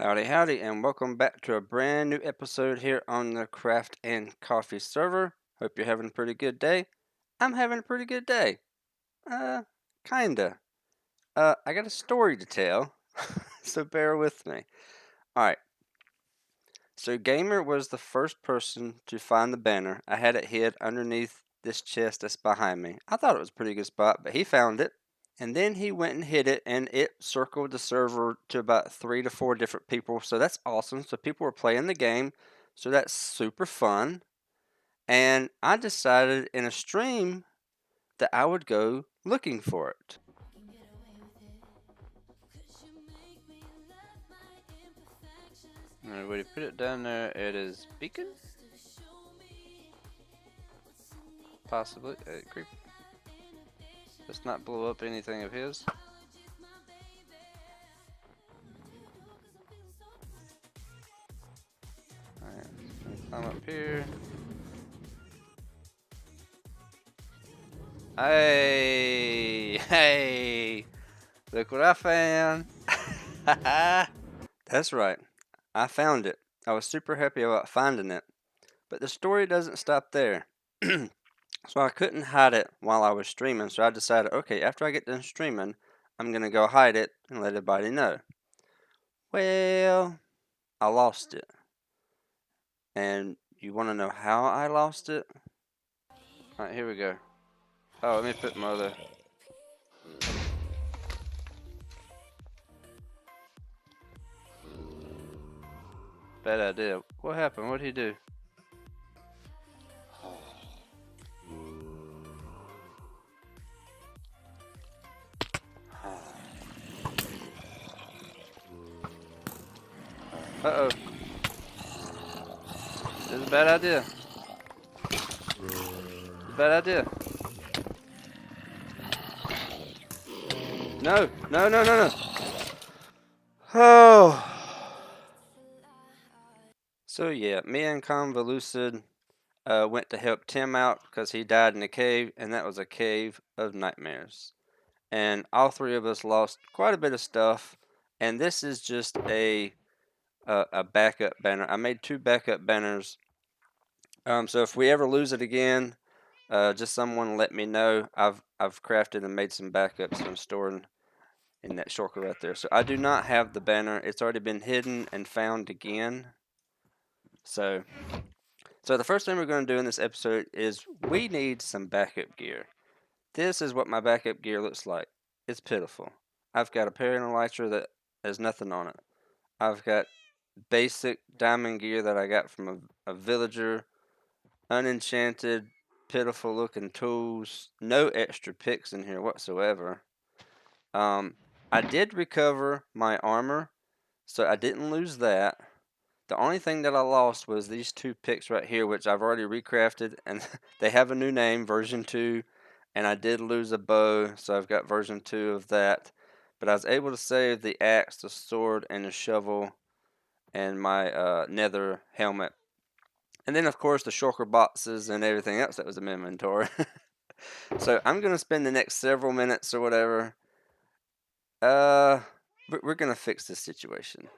Howdy, howdy, and welcome back to a brand new episode here on the Craft and Coffee server. Hope you're having a pretty good day. I'm having a pretty good day. Kinda. I got a story to tell, so bear with me. Alright, so Gamer was the first person to find the banner. I had it hid underneath this chest that's behind me. I thought it was a pretty good spot, but he found it. And then he went and hid it, and it circled the server to about 3 to 4 different people. So that's awesome. So people were playing the game. So that's super fun. And I decided in a stream that I would go looking for it. Alright, when you put it down there, it is beacon? Possibly. Creep. Let's not blow up anything of his. Alright, climb up here. Hey! Look what I found! That's right. I found it. I was super happy about finding it. But the story doesn't stop there. So I couldn't hide it while I was streaming, so I decided, okay, after I get done streaming, I'm going to go hide it and let everybody know. Well, I lost it. And you want to know how I lost it? Alright, here we go. Oh, let me put my other... Bad idea. What happened? What did he do? Uh-oh. This is a bad idea. It's a bad idea. No, no, no, no, no. Oh. So yeah, me and Convolucid went to help Tim out because he died in a cave, and that was a cave of nightmares. And all three of us lost quite a bit of stuff, and this is just a backup banner. I made 2 backup banners. So if we ever lose it again, just someone let me know. I've crafted and made some backups and I'm storing in that shortcut right there. So I do not have the banner. It's already been hidden and found again. So the first thing we're going to do in this episode is we need some backup gear. This is what my backup gear looks like. It's pitiful. I've got a parent elytra that has nothing on it. I've got basic diamond gear that I got from a villager. Unenchanted, pitiful looking tools. No extra picks in here whatsoever. I did recover my armor, so I didn't lose that. The only thing that I lost was these 2 picks right here, which I've already recrafted, and they have a new name, version 2, and I did lose a bow, so I've got version 2 of that. But I was able to save the axe, the sword, and the shovel, and my nether helmet. And then, of course, the shulker boxes and everything else that was in my inventory. So I'm going to spend the next several minutes or whatever. We're going to fix this situation.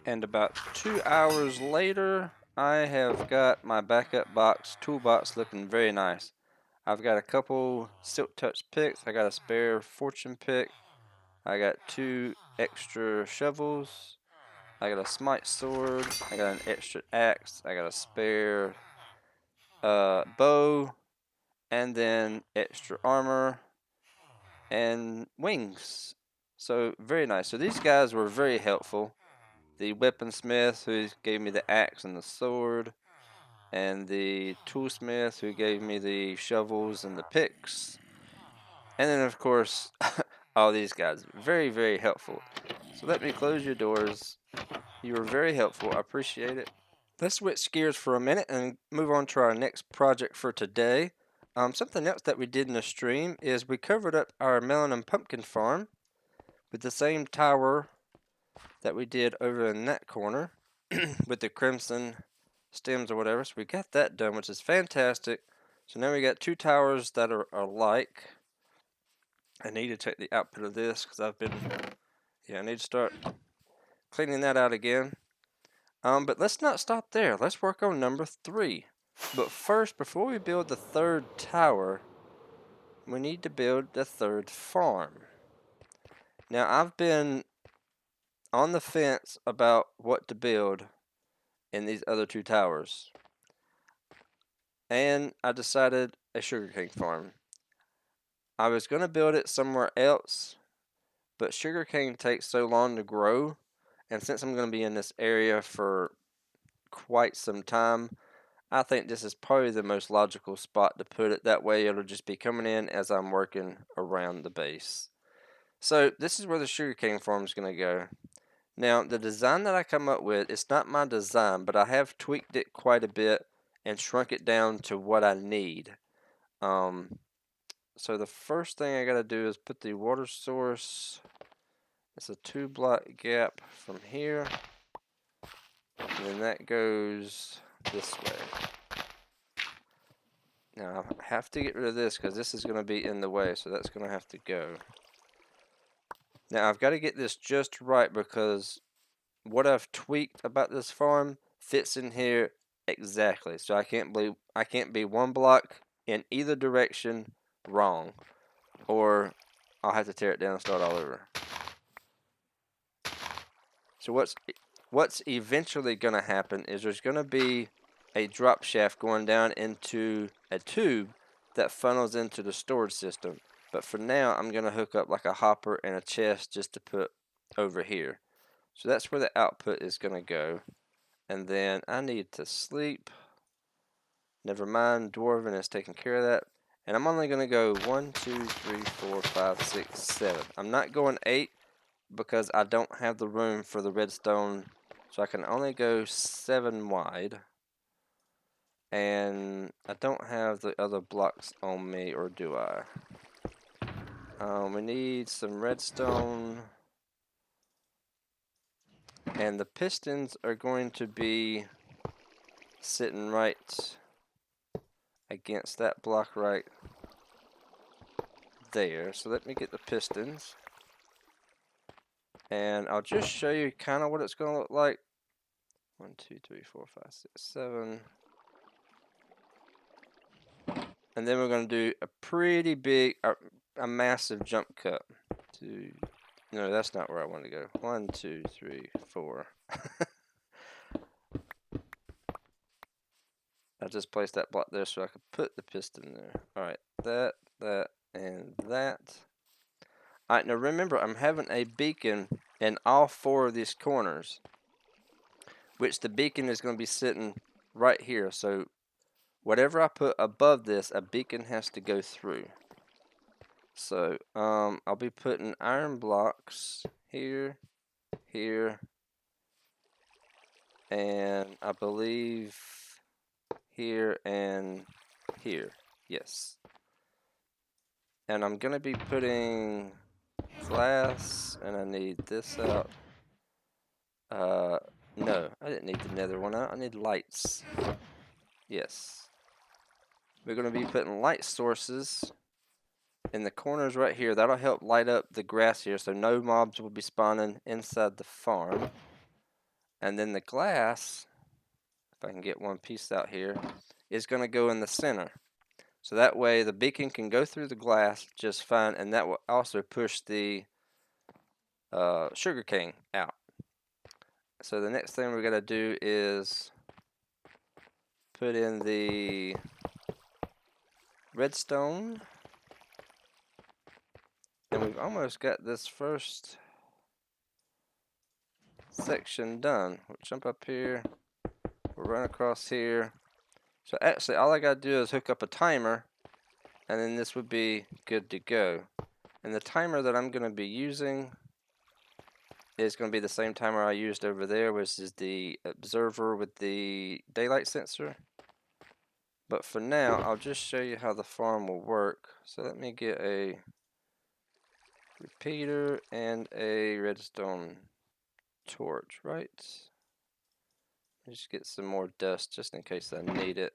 And about 2 hours later, I have got my backup toolbox looking very nice. I've got a couple silk touch picks. I got a spare fortune pick. I got 2 extra shovels. I got a smite sword. I got an extra axe. I got a spare bow. And then extra armor and wings. So very nice. So these guys were very helpful. The weaponsmith who gave me the axe and the sword, and the toolsmith who gave me the shovels and the picks, and then of course all these guys, very, very helpful. So let me close your doors. You were very helpful. I appreciate it. Let's switch gears for a minute and move on to our next project for today. Something else that we did in the stream is we covered up our melon and pumpkin farm with the same tower that we did over in that corner with the crimson stems or whatever. So we got that done, which is fantastic. So now we got 2 towers that are alike. I need to check the output of this because I need to start cleaning that out again. But let's not stop there. Let's work on number 3. But first, before we build the 3rd tower, we need to build the 3rd farm. Now, I've been on the fence about what to build in these other 2 towers. And I decided a sugarcane farm. I was going to build it somewhere else, but sugarcane takes so long to grow, and since I'm going to be in this area for quite some time, I think this is probably the most logical spot to put it. That way it'll just be coming in as I'm working around the base. So this is where the sugarcane farm is going to go. Now, the design that I come up with, it's not my design, but I have tweaked it quite a bit and shrunk it down to what I need. So the first thing I got to do is put the water source. It's a 2-block gap from here, and then that goes this way. Now I have to get rid of this because this is going to be in the way, so that's going to have to go. Now I've got to get this just right because what I've tweaked about this farm fits in here exactly. So I can't be 1 block in either direction wrong, or I'll have to tear it down and start all over. So what's eventually going to happen is there's going to be a drop shaft going down into a tube that funnels into the storage system. But for now, I'm going to hook up like a hopper and a chest just to put over here. So that's where the output is going to go. And then I need to sleep. Never mind, Dwarven is taking care of that. And I'm only going to go 1, 2, 3, 4, 5, 6, 7. I'm not going 8 because I don't have the room for the redstone. So I can only go 7 wide. And I don't have the other blocks on me, or do I? We need some redstone. And the pistons are going to be sitting right against that block right there. So let me get the pistons. And I'll just show you kind of what it's going to look like. 1, 2, 3, 4, 5, 6, 7. And then we're going to do a pretty big, a massive jump cut. No, that's not where I want to go. 1, 2, 3, 4. I just placed that block there so I could put the piston there. Alright, that, and that. Alright, now remember, I'm having a beacon in all 4 of these corners, which the beacon is going to be sitting right here. So whatever I put above this, a beacon has to go through. So I'll be putting iron blocks here, here, and I believe here and here. Yes. And I'm going to be putting glass, and I need this out. No, I didn't need the nether one out. I need lights. Yes. We're going to be putting light sources in the corners right here. That'll help light up the grass here, so no mobs will be spawning inside the farm. And then the glass, if I can get one piece out here, is going to go in the center. So that way the beacon can go through the glass just fine, and that will also push the sugarcane out. So the next thing we're going to do is put in the redstone. And we've almost got this first section done. We'll jump up here. We'll run across here. So actually all I got to do is hook up a timer, and then this would be good to go. And the timer that I'm going to be using is going to be the same timer I used over there, which is the observer with the daylight sensor. But for now, I'll just show you how the farm will work. So let me get a repeater and a redstone torch, right? Just get some more dust just in case I need it.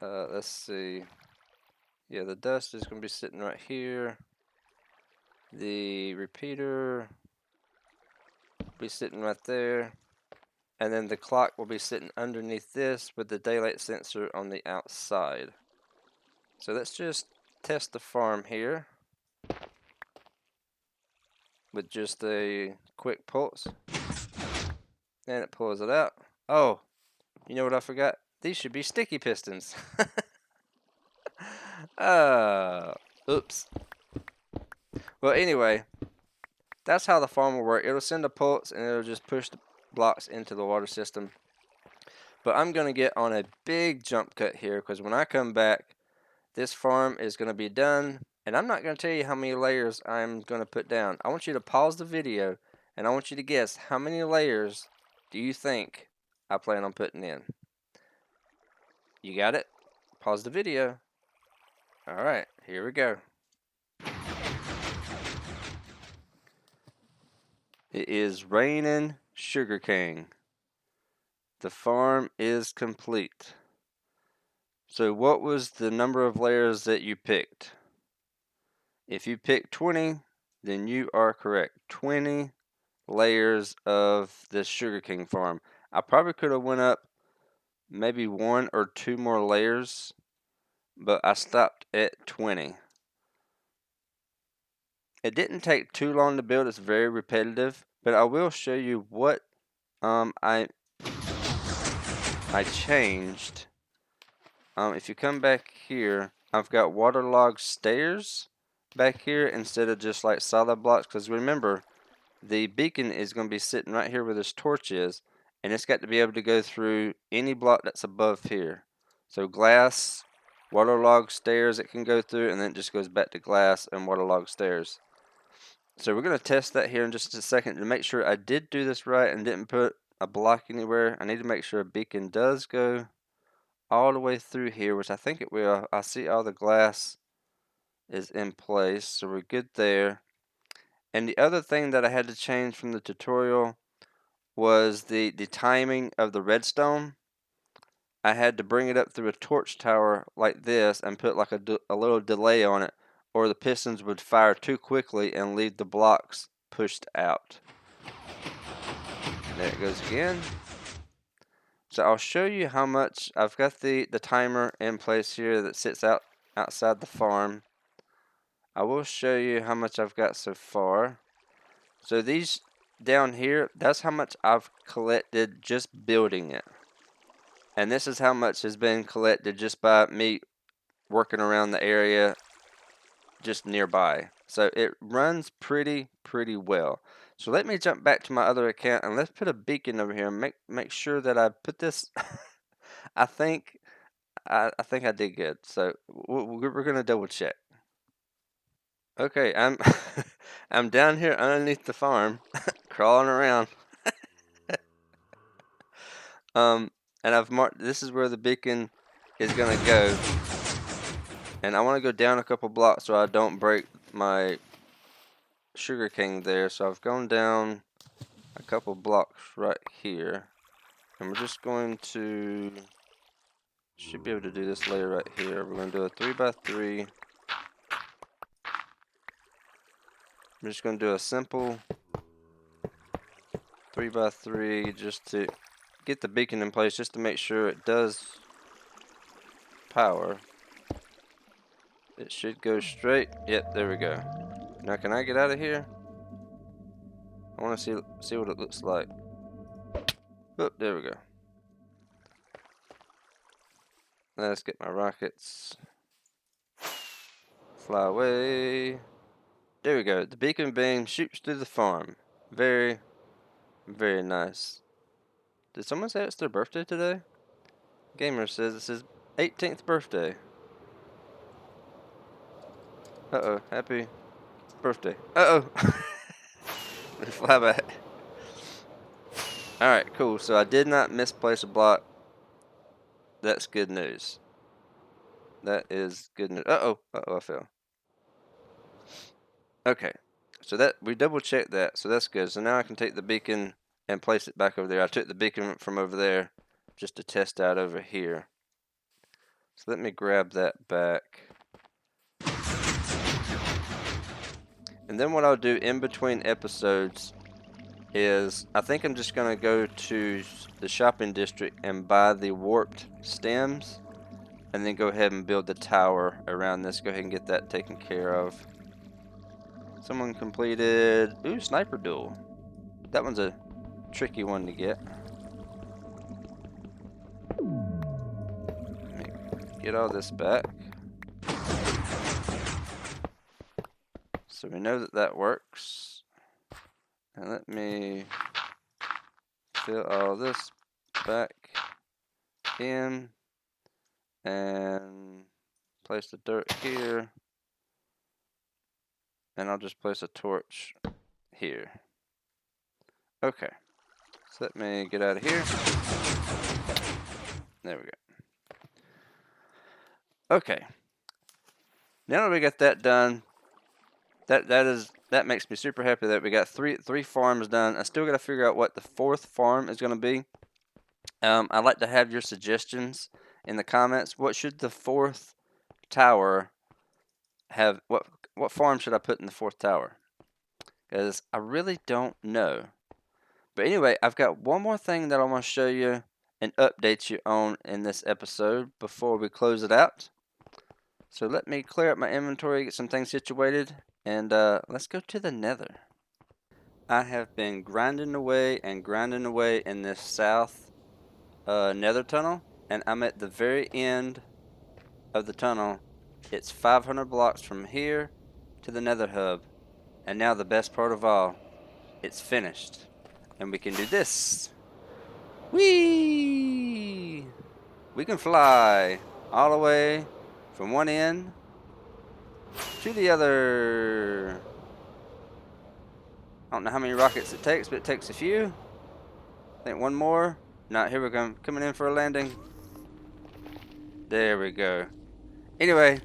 Let's see. Yeah, the dust is going to be sitting right here. The repeater will be sitting right there. And then the clock will be sitting underneath this with the daylight sensor on the outside. So let's just test the farm here with just a quick pulse. And it pulls it out. Oh, you know what I forgot? These should be sticky pistons. Oops. Well, anyway, that's how the farm will work. It'll send a pulse and it'll just push the blocks into the water system. But I'm going to get on a big jump cut here because when I come back, this farm is going to be done. And I'm not going to tell you how many layers I'm going to put down. I want you to pause the video and I want you to guess how many layers do you think I plan on putting in. You got it? Pause the video. Alright, here we go. It is raining sugarcane. The farm is complete. So what was the number of layers that you picked? If you picked 20, then you are correct. 20 layers of this sugarcane farm. I probably could have went up maybe 1 or 2 more layers, but I stopped at 20. It didn't take too long to build. It's very repetitive, but I will show you what I changed. If you come back here, I've got waterlogged stairs back here instead of just like solid blocks, because remember, the beacon is going to be sitting right here where this torch is, and it's got to be able to go through any block that's above here. So glass, waterlogged stairs it can go through, and then it just goes back to glass and waterlogged stairs. So we're going to test that here in just a second to make sure I did do this right and didn't put a block anywhere. I need to make sure a beacon does go all the way through here, which I think it will. I see all the glass is in place, so we're good there. And the other thing that I had to change from the tutorial was the timing of the redstone. I had to bring it up through a torch tower like this and put like a little delay on it, or the pistons would fire too quickly and leave the blocks pushed out. There it goes again. So I'll show you how much. I've got the timer in place here that sits outside the farm. I will show you how much I've got so far. So these down here, that's how much I've collected just building it. And this is how much has been collected just by me working around the area just nearby. So it runs pretty well. So let me jump back to my other account and let's put a beacon over here and make sure that I put this. I think I did good. So we're gonna double check. Okay, I'm I'm down here underneath the farm, crawling around. And I've marked this is where the beacon is gonna go, and I want to go down a couple blocks so I don't break my sugarcane there. So I've gone down a couple blocks right here, and we're just going to should be able to do this layer right here. We're gonna do a 3x3. I'm just gonna do a simple 3x3 just to get the beacon in place, just to make sure it does power. It should go straight. Yep, there we go. Now can I get out of here? I want to see what it looks like. Oh, there we go. Let's get my rockets. Fly away. There we go. The beacon beam shoots through the farm. Very nice. Did someone say it's their birthday today? Gamer says it's his 18th birthday. Uh-oh, happy birthday. Uh-oh. Fly back. Alright, cool. So I did not misplace a block. That's good news. That is good news. Uh-oh, I fell. Okay. So that we double checked that, so that's good. So now I can take the beacon and place it back over there. I took the beacon from over there just to test out over here. So let me grab that back. And then what I'll do in between episodes is I think I'm just going to go to the shopping district and buy the warped stems, and then go ahead and build the tower around this. Go ahead and get that taken care of. Someone completed, ooh, sniper duel. That one's a tricky one to get. Let me get all this back. So we know that that works. And let me fill all this back in and place the dirt here. And I'll just place a torch here. Okay. So let me get out of here. There we go. Okay. Now that we got that done, that makes me super happy that we got three farms done. I still got to figure out what the fourth farm is going to be. I'd like to have your suggestions in the comments. What should the fourth tower have? What farm should I put in the fourth tower? Because I really don't know. But anyway, I've got one more thing that I want to show you and update you on in this episode before we close it out. So let me clear up my inventory, get some things situated, and let's go to the Nether. I have been grinding away in this south Nether Tunnel, and I'm at the very end of the tunnel. It's 500 blocks from here to the Nether hub, and now the best part of all, it's finished, and we can do this. Whee! We can fly all the way from one end to the other. I don't know how many rockets it takes, but it takes a few. I think one more. Now, here we go. Coming in for a landing. There we go. Anyway,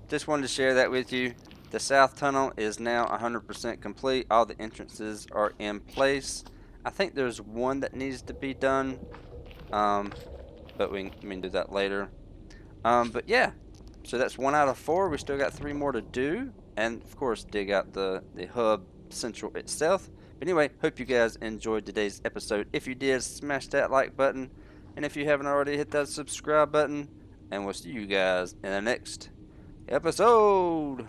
just wanted to share that with you. The south tunnel is now 100% complete. All the entrances are in place. I think there's one that needs to be done, but we can do that later. But yeah, so that's 1 out of 4. We still got 3 more to do, and of course dig out the hub central itself. But anyway, hope you guys enjoyed today's episode. If you did, smash that like button, and if you haven't already, hit that subscribe button, and we'll see you guys in the next episode.